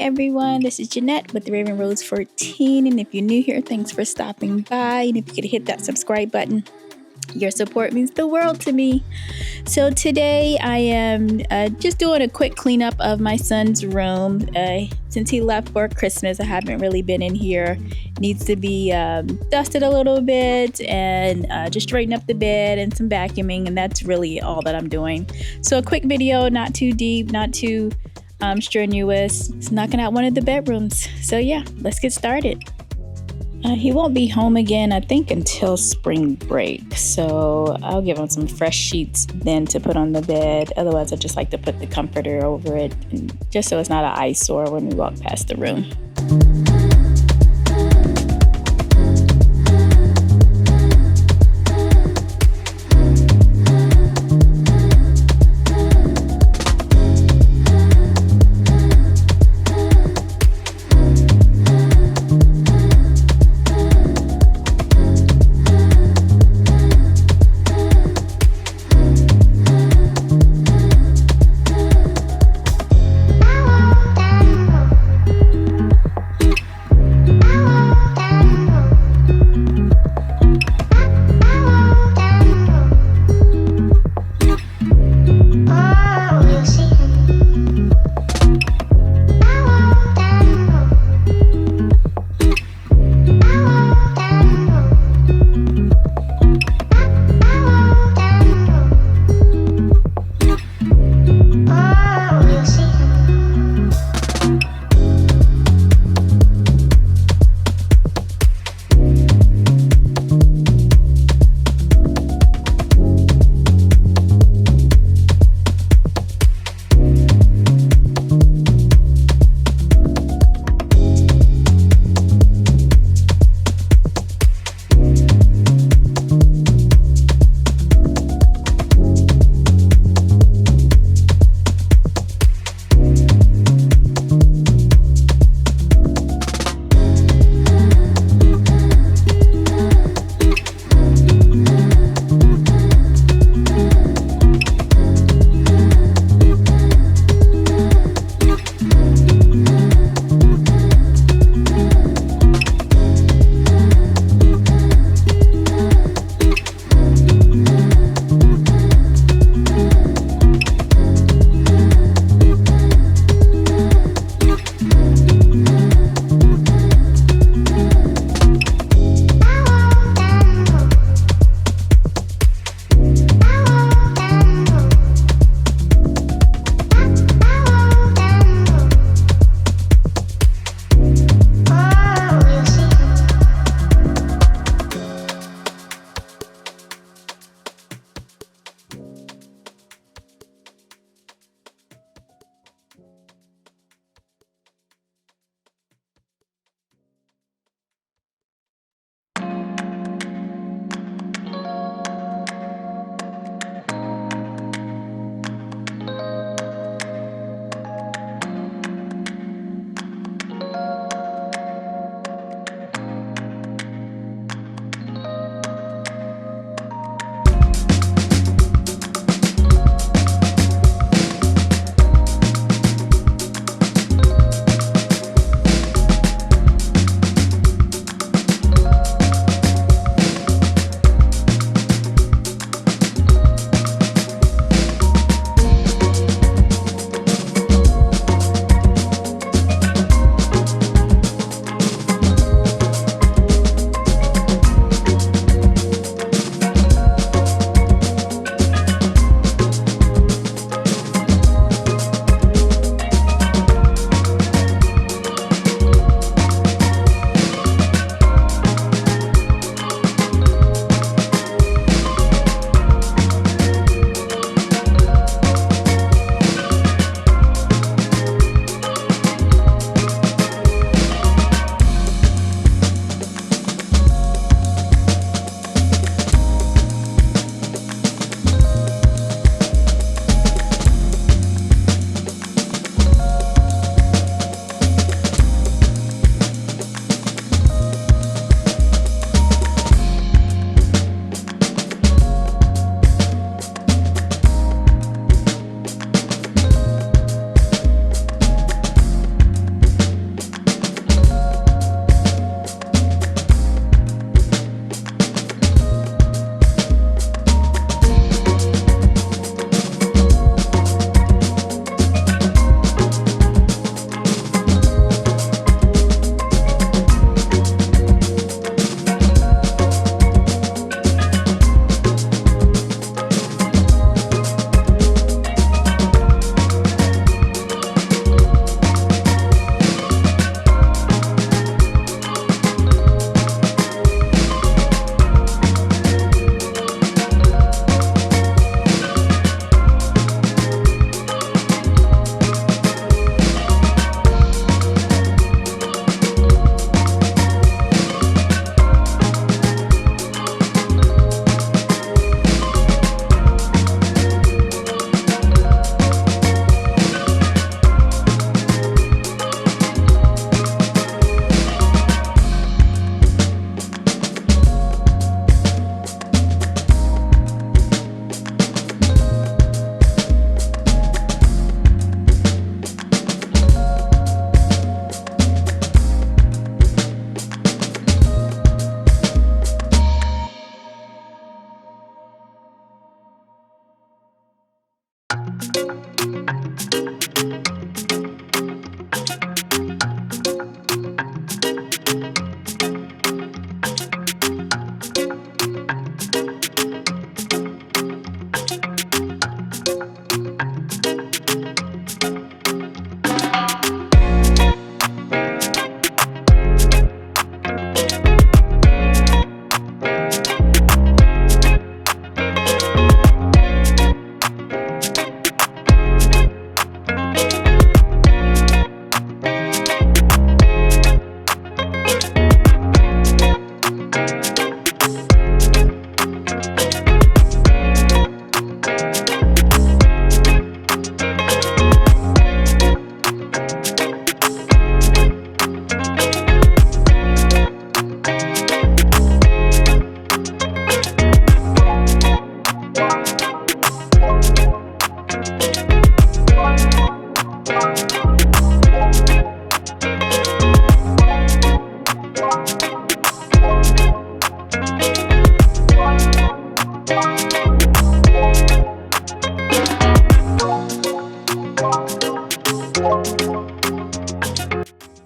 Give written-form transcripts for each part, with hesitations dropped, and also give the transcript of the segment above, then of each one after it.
everyone, this is Jeanette with Raven Rose 14, and if you're new here, thanks for stopping by, and if you could hit that subscribe button, your support means the world to me. So today I am just doing a quick cleanup of my son's room. Since he left for Christmas, I haven't really been in here. Needs to be dusted a little bit and just straighten up the bed and some vacuuming, and that's really all that I'm doing. So a quick video, not too deep, not too strenuous. It's knocking out one of the bedrooms. So yeah, let's get started. He won't be home again, I think, until spring break. So I'll give him some fresh sheets then to put on the bed. Otherwise, I just like to put the comforter over it, and just so it's not an eyesore when we walk past the room.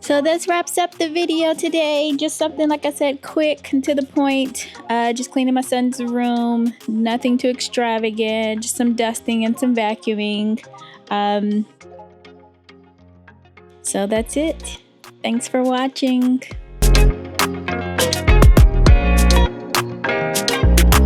So this wraps up the video today. Just something, like I said, quick and to the point. Just cleaning my son's room. Nothing too extravagant. Just some dusting and some vacuuming. So that's it. Thanks for watching.